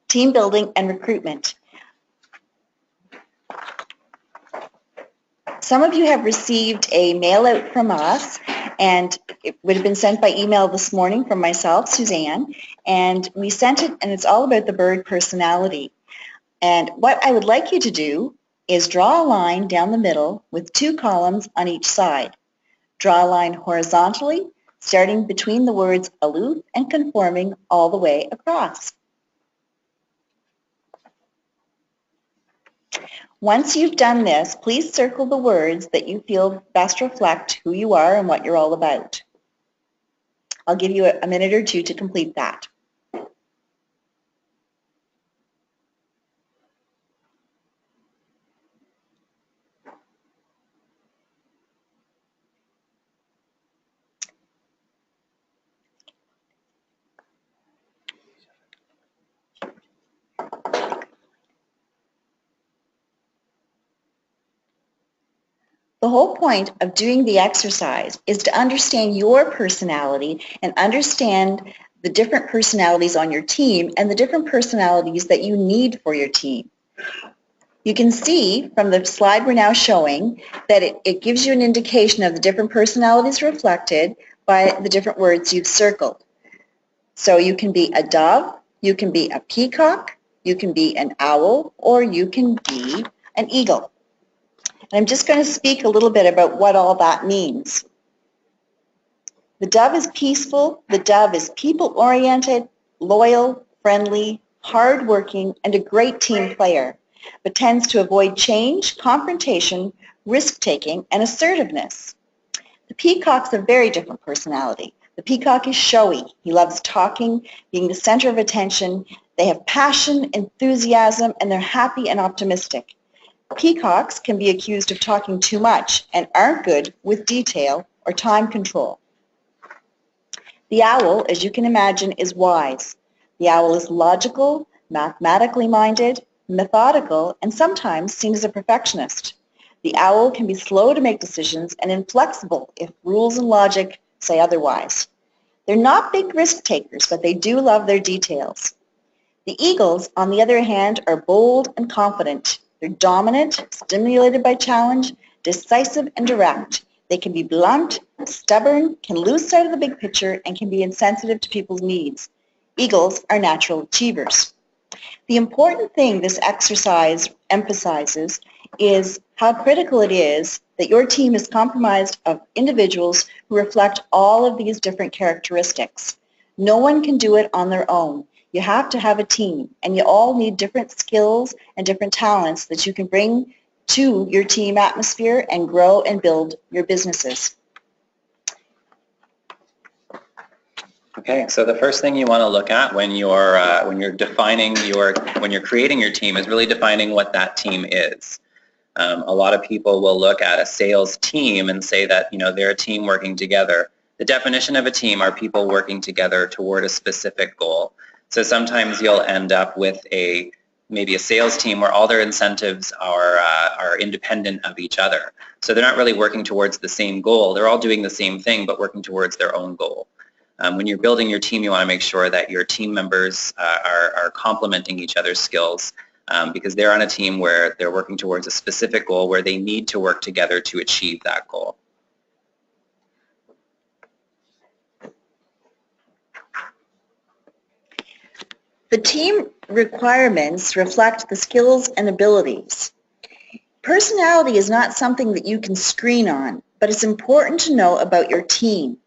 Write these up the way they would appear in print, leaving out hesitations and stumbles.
team building and recruitment. Some of you have received a mail out from us, and it would have been sent by email this morning from myself, Suzanne, and we sent it, and it's all about the bird personality. And what I would like you to do is draw a line down the middle with 2 columns on each side. Draw a line horizontally, starting between the words aloof and conforming all the way across. Once you've done this, please circle the words that you feel best reflect who you are and what you're all about. I'll give you a minute or two to complete that. The whole point of doing the exercise is to understand your personality and understand the different personalities on your team and the different personalities that you need for your team. You can see from the slide we're now showing that it gives you an indication of the different personalities reflected by the different words you've circled. So you can be a dove, you can be a peacock, you can be an owl, or you can be an eagle. And I'm just going to speak a little bit about what all that means. The dove is peaceful, the dove is people-oriented, loyal, friendly, hard-working, and a great team player, but tends to avoid change, confrontation, risk-taking, and assertiveness. The peacock's a very different personality. The peacock is showy. He loves talking, being the center of attention. They have passion, enthusiasm, and they're happy and optimistic. Peacocks can be accused of talking too much and aren't good with detail or time control. The owl, as you can imagine, is wise. The owl is logical, mathematically minded, methodical, and sometimes seen as a perfectionist. The owl can be slow to make decisions and inflexible if rules and logic say otherwise. They're not big risk takers, but they do love their details. The eagles, on the other hand, are bold and confident. They're dominant, stimulated by challenge, decisive and direct. They can be blunt, stubborn, can lose sight of the big picture, and can be insensitive to people's needs. Eagles are natural achievers. The important thing this exercise emphasizes is how critical it is that your team is comprised of individuals who reflect all of these different characteristics. No one can do it on their own. You have to have a team, and you all need different skills and different talents that you can bring to your team atmosphere and grow and build your businesses. Okay, so the first thing you want to look at when you're creating your team is really defining what that team is. A lot of people will look at a sales team and say that they're a team working together. The definition of a team are people working together toward a specific goal. So sometimes you'll end up with maybe a sales team where all their incentives are independent of each other. So they're not really working towards the same goal. They're all doing the same thing but working towards their own goal. When you're building your team, you want to make sure that your team members are complementing each other's skills because they're on a team where they're working towards a specific goal where they need to work together to achieve that goal. The team requirements reflect the skills and abilities. Personality is not something that you can screen on, but it's important to know about your team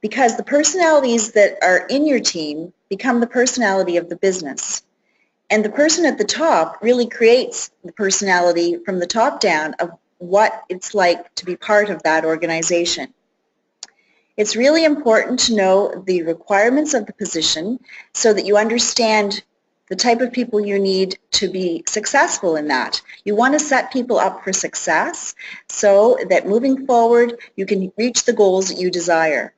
because the personalities that are in your team become the personality of the business. And the person at the top really creates the personality from the top down of what it's like to be part of that organization. It's really important to know the requirements of the position so that you understand the type of people you need to be successful in that. You want to set people up for success so that moving forward you can reach the goals that you desire.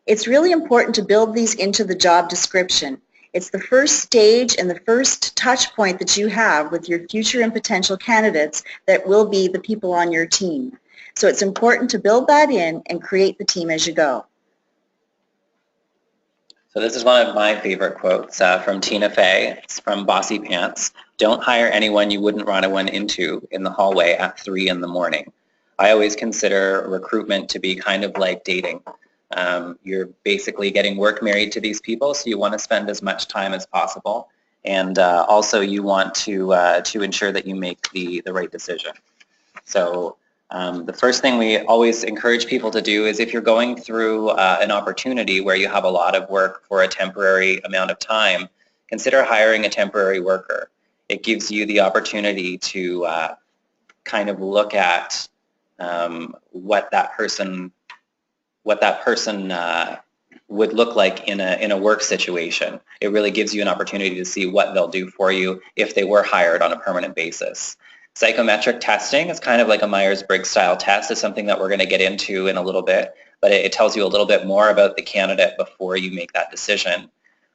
It's really important to build these into the job description. It's the first stage and the first touch point that you have with your future and potential candidates that will be the people on your team. So it's important to build that in and create the team as you go. So this is one of my favorite quotes from Tina Fey. It's from Bossy Pants. Don't hire anyone you wouldn't run one into in the hallway at 3 in the morning. I always consider recruitment to be kind of like dating. You're basically getting work married to these people, so you want to spend as much time as possible. And also you want to ensure that you make the right decision. So the first thing we always encourage people to do is if you're going through an opportunity where you have a lot of work for a temporary amount of time, consider hiring a temporary worker. It gives you the opportunity to kind of look at what that person would look like in a work situation. It really gives you an opportunity to see what they'll do for you if they were hired on a permanent basis. Psychometric testing is kind of like a Myers-Briggs style test. It's something that we're going to get into in a little bit, but it tells you a little bit more about the candidate before you make that decision.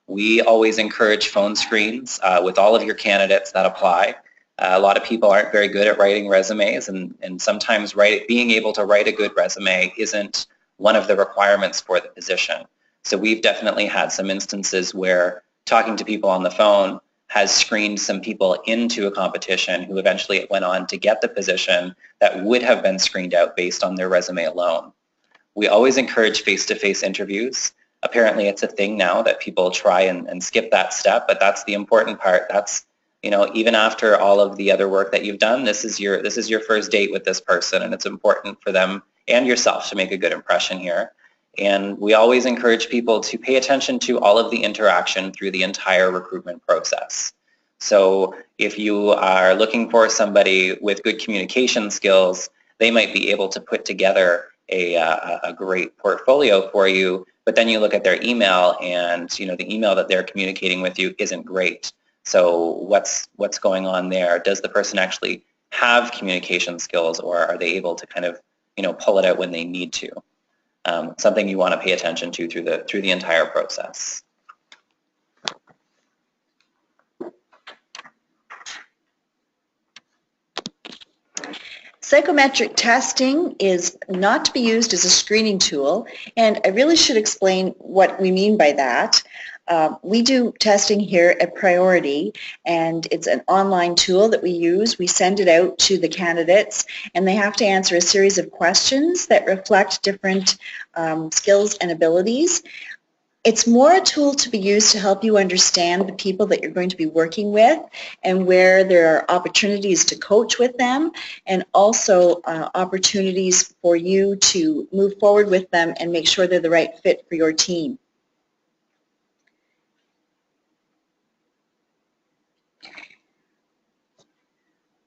We always encourage phone screens with all of your candidates that apply. A lot of people aren't very good at writing resumes, and sometimes being able to write a good resume isn't one of the requirements for the position. So we've definitely had some instances where talking to people on the phone has screened some people into a competition who eventually went on to get the position that would have been screened out based on their resume alone. We always encourage face-to-face interviews. Apparently it's a thing now that people try and skip that step, but that's the important part. That's, even after all of the other work that you've done, this is your first date with this person, and it's important for them and yourself to make a good impression here. And we always encourage people to pay attention to all of the interaction through the entire recruitment process. So if you are looking for somebody with good communication skills, they might be able to put together a great portfolio for you, but then you look at their email and the email that they're communicating with you isn't great. So what's going on there? Does the person actually have communication skills, or are they able to kind of pull it out when they need to? Something you want to pay attention to through the entire process. Psychometric testing is not to be used as a screening tool, and I really should explain what we mean by that. We do testing here at Priority, and it's an online tool that we use. We send it out to the candidates, and they have to answer a series of questions that reflect different skills and abilities. It's more a tool to be used to help you understand the people that you're going to be working with and where there are opportunities to coach with them, and also opportunities for you to move forward with them and make sure they're the right fit for your team.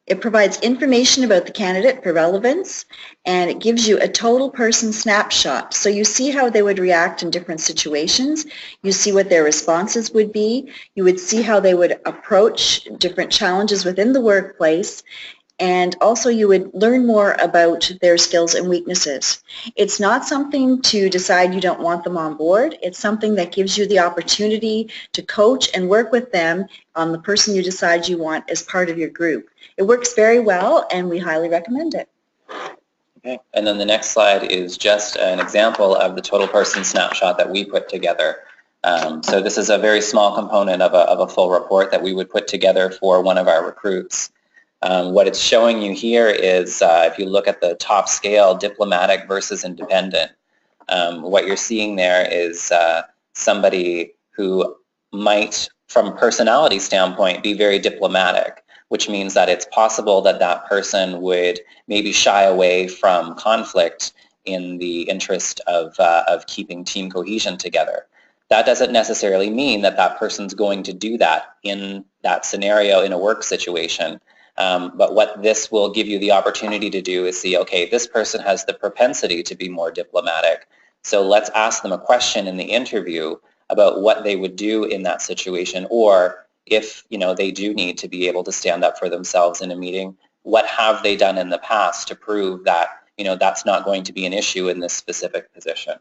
It provides information about the candidate for relevance, and it gives you a total person snapshot. So you see how they would react in different situations. You see what their responses would be. You would see how they would approach different challenges within the workplace, and also you would learn more about their skills and weaknesses. It's not something to decide you don't want them on board. It's something that gives you the opportunity to coach and work with them on the person you decide you want as part of your group. It works very well, and we highly recommend it. Okay, and then the next slide is just an example of the total person snapshot that we put together. So this is a very small component of a full report that we would put together for one of our recruits. What it's showing you here is, if you look at the top scale, diplomatic versus independent, what you're seeing there is somebody who might, from a personality standpoint, be very diplomatic, which means that it's possible that that person would maybe shy away from conflict in the interest of keeping team cohesion together. That doesn't necessarily mean that that person's going to do that in that scenario in a work situation. But what this will give you the opportunity to do is see, okay, this person has the propensity to be more diplomatic. So let's ask them a question in the interview about what they would do in that situation, or if they do need to be able to stand up for themselves in a meeting, what have they done in the past to prove that that's not going to be an issue in this specific position.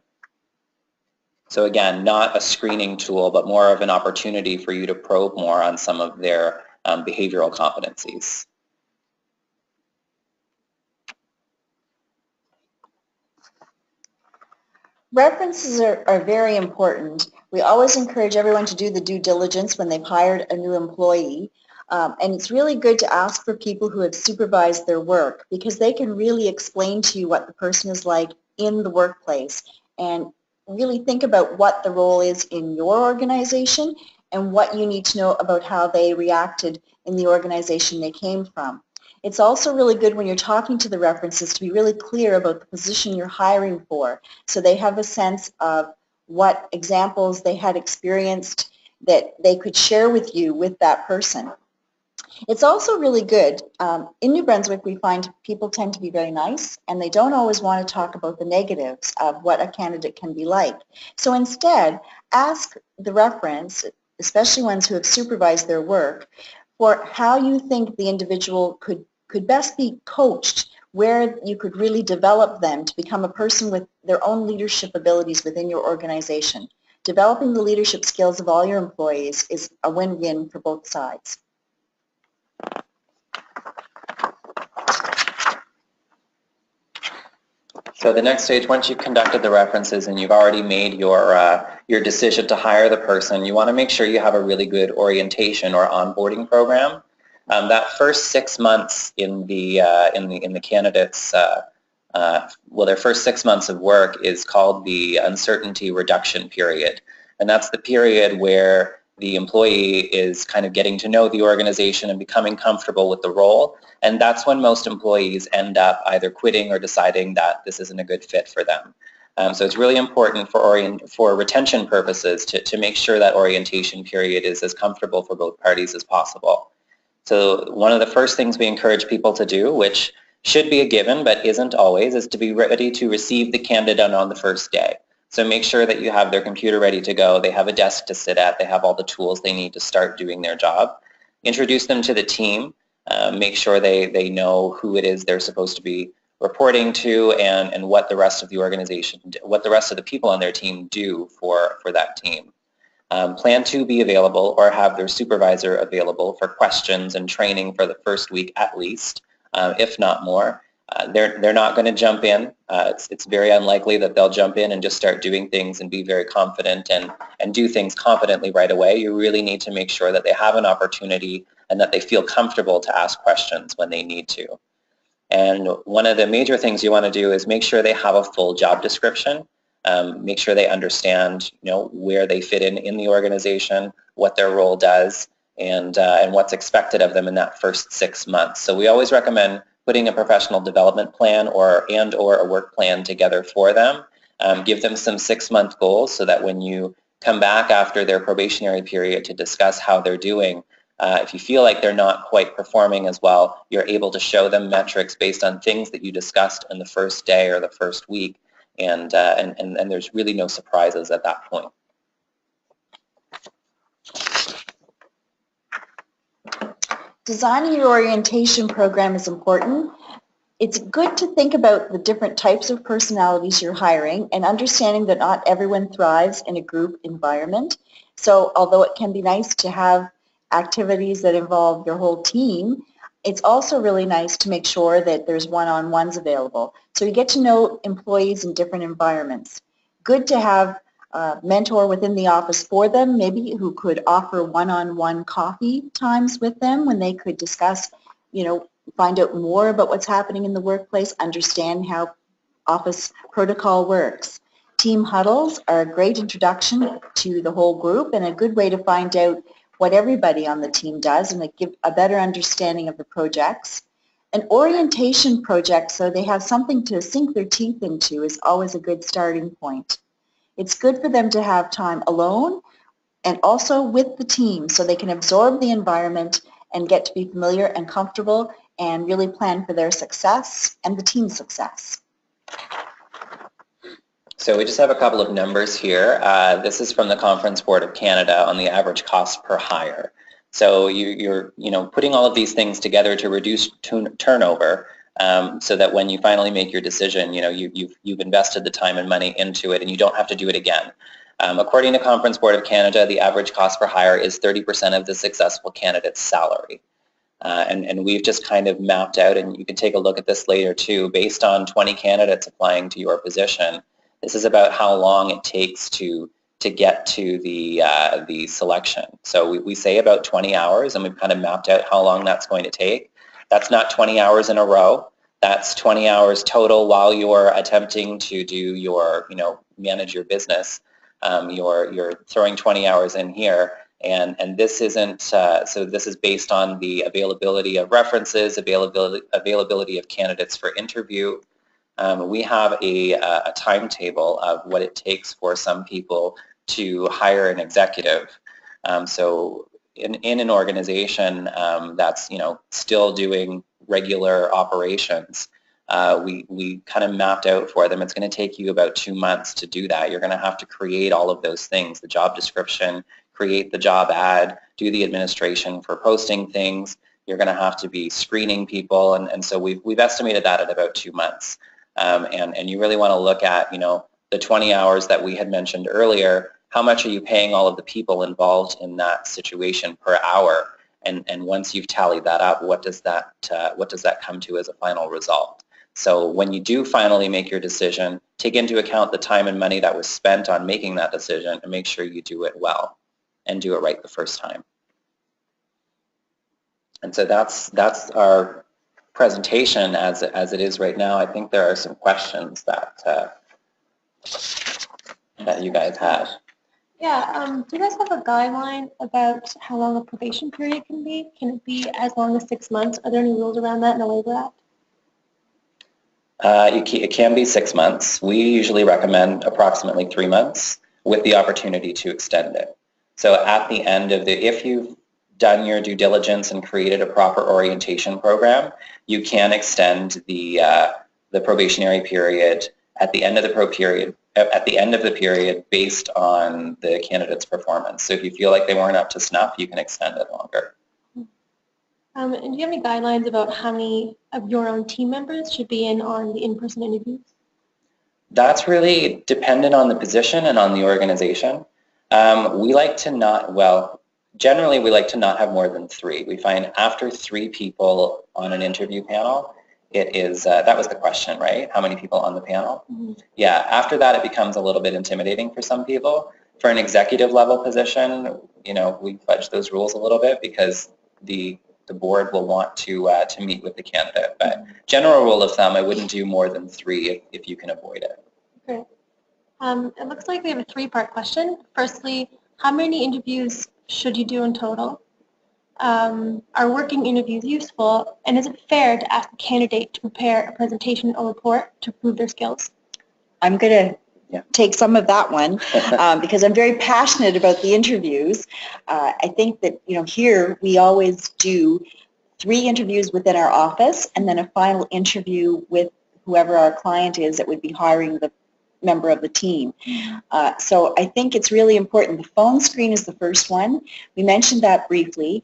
So again, not a screening tool, but more of an opportunity for you to probe more on some of their behavioral competencies. References are very important. We always encourage everyone to do the due diligence when they've hired a new employee. And it's really good to ask for people who have supervised their work because they can really explain to you what the person is like in the workplace and really think about what the role is in your organization and what you need to know about how they reacted in the organization they came from. It's also really good when you're talking to the references to be really clear about the position you're hiring for so they have a sense of what examples they had experienced that they could share with you with that person. It's also really good. In New Brunswick, we find people tend to be very nice, and they don't always want to talk about the negatives of what a candidate can be like. So instead, ask the reference, especially ones who have supervised their work, for how you think the individual could best be coached, where you could really develop them to become a person with their own leadership abilities within your organization. Developing the leadership skills of all your employees is a win-win for both sides. So the next stage, once you've conducted the references and you've already made your decision to hire the person, you want to make sure you have a really good orientation or onboarding program. That first 6 months in the candidates, their first 6 months of work is called the uncertainty reduction period, and that's the period where the employee is kind of getting to know the organization and becoming comfortable with the role, and that's when most employees end up either quitting or deciding that this isn't a good fit for them. So it's really important for retention purposes to make sure that orientation period is as comfortable for both parties as possible. So one of the first things we encourage people to do, which should be a given but isn't always, is to be ready to receive the candidate on the first day. So make sure that you have their computer ready to go, they have a desk to sit at, they have all the tools they need to start doing their job. Introduce them to the team, make sure they know who it is they're supposed to be reporting to and what the rest of the organization, what the rest of the people on their team do for that team. Plan to be available or have their supervisor available for questions and training for the first week at least, if not more. They're not going to jump in. It's very unlikely that they'll jump in and just start doing things and be very confident and do things confidently right away. You really need to make sure that they have an opportunity and that they feel comfortable to ask questions when they need to. And one of the major things you want to do is make sure they have a full job description. Make sure they understand, where they fit in the organization, what their role does, and what's expected of them in that first 6 months. So we always recommend putting a professional development plan or a work plan together for them. Give them some 6-month goals so that when you come back after their probationary period to discuss how they're doing, if you feel like they're not quite performing as well, you're able to show them metrics based on things that you discussed in the first day or the first week. And there's really no surprises at that point. Designing your orientation program is important. It's good to think about the different types of personalities you're hiring and understanding that not everyone thrives in a group environment. So although it can be nice to have activities that involve your whole team, it's also really nice to make sure that there's one-on-ones available. So you get to know employees in different environments. Good to have a mentor within the office for them, maybe who could offer one-on-one coffee times with them when they could discuss, find out more about what's happening in the workplace, understand how office protocol works. Team huddles are a great introduction to the whole group and a good way to find out what everybody on the team does and give a better understanding of the projects. An orientation project, so they have something to sink their teeth into, is always a good starting point. It's good for them to have time alone and also with the team so they can absorb the environment and get to be familiar and comfortable and really plan for their success and the team's success. So we just have a couple of numbers here. This is from the Conference Board of Canada on the average cost per hire. So you're putting all of these things together to reduce turnover so that when you finally make your decision, you've invested the time and money into it and you don't have to do it again. According to Conference Board of Canada, the average cost per hire is 30% of the successful candidate's salary. And we've just kind of mapped out, and you can take a look at this later too, based on 20 candidates applying to your position. This is about how long it takes to get to the selection. So we say about 20 hours, and we've kind of mapped out how long that's going to take. That's not 20 hours in a row. That's 20 hours total while you're attempting to do your, manage your business. You're throwing 20 hours in here, and this isn't, so this is based on the availability of references, availability of candidates for interview. We have a timetable of what it takes for some people to hire an executive. So in an organization that's still doing regular operations, we kind of mapped out for them. It's going to take you about 2 months to do that. You're going to have to create all of those things, the job description, create the job ad, do the administration for posting things. You're going to have to be screening people, and so we've estimated that at about 2 months. And you really want to look at, the 20 hours that we had mentioned earlier. How much are you paying all of the people involved in that situation per hour? And once you've tallied that up, what does that come to as a final result? So when you do finally make your decision, take into account the time and money that was spent on making that decision, and make sure you do it well and do it right the first time. And so that's our presentation as it is right now. I think there are some questions that you guys had. Yeah, do you guys have a guideline about how long a probation period can be? Can it be as long as 6 months? Are there any rules around that in the Labor Act? It can be 6 months. We usually recommend approximately 3 months with the opportunity to extend it. So at the end of if you've done your due diligence and created a proper orientation program, you can extend the probationary period at the end of the period based on the candidate's performance. So if you feel like they weren't up to snuff, you can extend it longer. And do you have any guidelines about how many of your own team members should be on the in-person interviews? That's really dependent on the position and on the organization. We like to generally we like to not have more than 3. We find after 3 people on an interview panel, it is, that was the question, right? How many people on the panel? Mm-hmm. Yeah, after that it becomes a little bit intimidating for some people. For an executive level position, we fudge those rules a little bit because the board will want to meet with the candidate. But general rule of thumb, I wouldn't do more than 3 if you can avoid it. Okay. It looks like we have a 3-part question. Firstly, how many interviews should you do in total? Are working interviews useful, and is it fair to ask a candidate to prepare a presentation or report to prove their skills? I'm going to take some of that one because I'm very passionate about the interviews. I think that, here we always do 3 interviews within our office and then a final interview with whoever our client is that would be hiring the member of the team. So I think it's really important. The phone screen is the first one. We mentioned that briefly.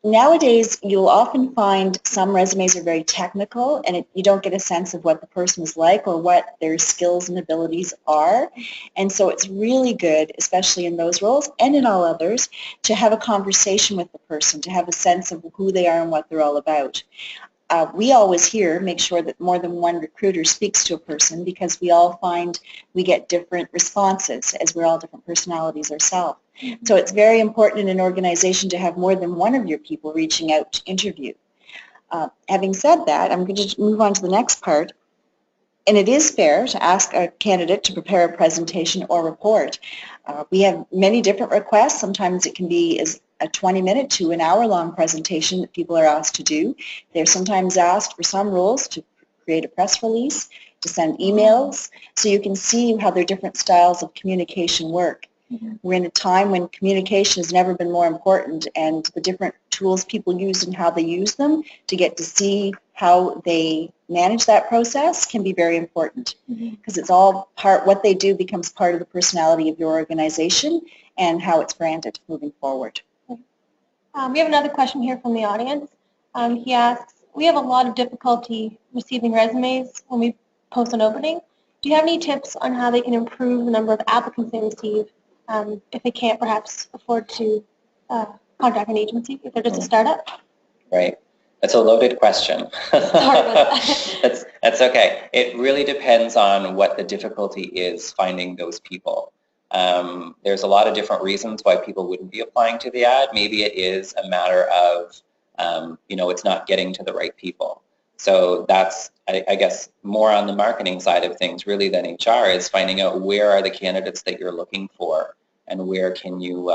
Nowadays, you'll often find some resumes are very technical and you don't get a sense of what the person is like or what their skills and abilities are. And so it's really good, especially in those roles and in all others, to have a conversation with the person, to have a sense of who they are and what they're all about. We always make sure that more than one recruiter speaks to a person because we all find we get different responses as we're all different personalities ourselves. So it's very important in an organization to have more than one of your people reaching out to interview. Having said that, I'm going to move on to the next part. And it is fair to ask a candidate to prepare a presentation or report. We have many different requests. Sometimes it can be as a 20-minute to an hour-long presentation that people are asked to do. They're sometimes asked for some roles to create a press release, to send emails, so you can see how their different styles of communication work. Mm-hmm. We're in a time when communication has never been more important, and the different tools people use and how they use them to get to see how they manage that process can be very important because it's all what they do becomes part of the personality of your organization and how it's branded moving forward. We have another question here from the audience. He asks, we have a lot of difficulty receiving resumes when we post an opening. Do you have any tips on how they can improve the number of applicants they receive if they can't perhaps afford to contact an agency, if they're just a startup? Right. That's a loaded question. Sorry about that. That's okay. It really depends on what the difficulty is finding those people. There's a lot of different reasons why people wouldn't be applying to the ad. Maybe it is a matter of, it's not getting to the right people. So that's, I guess, more on the marketing side of things really than HR, is finding out where are the candidates that you're looking for and where can you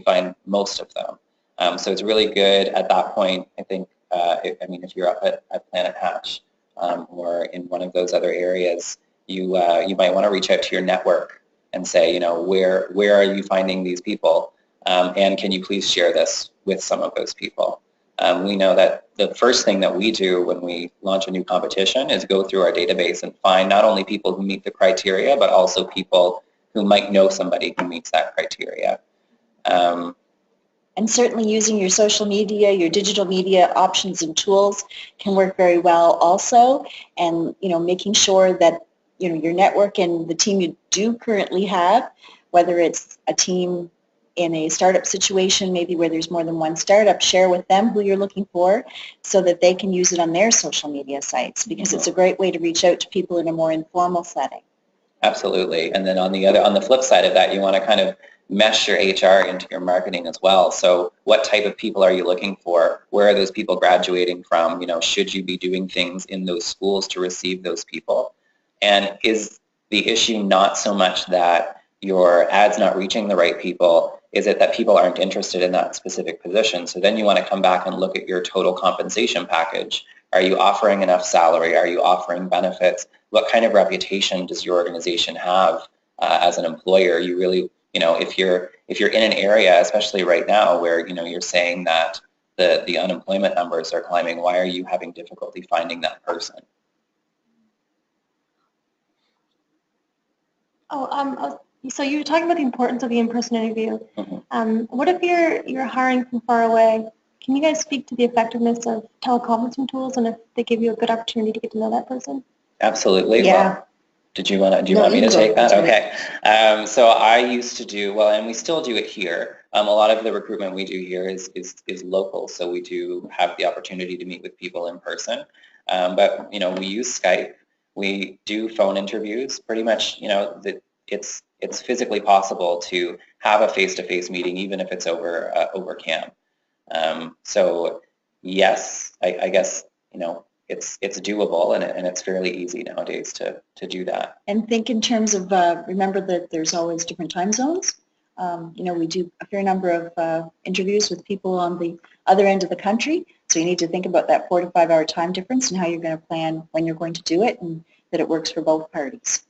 find most of them. So it's really good at that point, I think, if you're up at Planet Hatch or in one of those other areas, you might want to reach out to your network and say, where are you finding these people? And can you please share this with some of those people? We know that the first thing that we do when we launch a new competition is go through our database and find not only people who meet the criteria, but also people who might know somebody who meets that criteria. And certainly using your social media, your digital media options and tools can work very well also. And, making sure that, your network and the team you do currently have, whether it's a team in a startup situation, maybe where there's more than one startup, share with them who you're looking for so that they can use it on their social media sites, because it's a great way to reach out to people in a more informal setting. Absolutely. And then on the flip side of that, you want to kind of mesh your HR into your marketing as well. So what type of people are you looking for? Where are those people graduating from? Should you be doing things in those schools to receive those people? And is the issue not so much that your ad's not reaching the right people? Is it that people aren't interested in that specific position? So then you want to come back and look at your total compensation package. Are you offering enough salary? Are you offering benefits? What kind of reputation does your organization have as an employer? You really, if you're in an area, especially right now, where you're saying that the unemployment numbers are climbing, why are you having difficulty finding that person? So you were talking about the importance of the in-person interview. Mm-hmm. What if you're hiring from far away? Can you guys speak to the effectiveness of teleconferencing tools and if they give you a good opportunity to get to know that person? Absolutely. Yeah. Well, do you want me to take that? Okay. So I used to do, and we still do it here. A lot of the recruitment we do here is local, so we do have the opportunity to meet with people in person. But we use Skype. We do phone interviews. Pretty much, it's physically possible to have a face-to-face meeting, even if it's over cam. So yes, I guess it's doable, and it's fairly easy nowadays to do that. And think in terms of, remember that there's always different time zones. We do a fair number of interviews with people on the other end of the country, so you need to think about that 4 to 5 hour time difference and how you're going to plan when you're going to do it and that it works for both parties.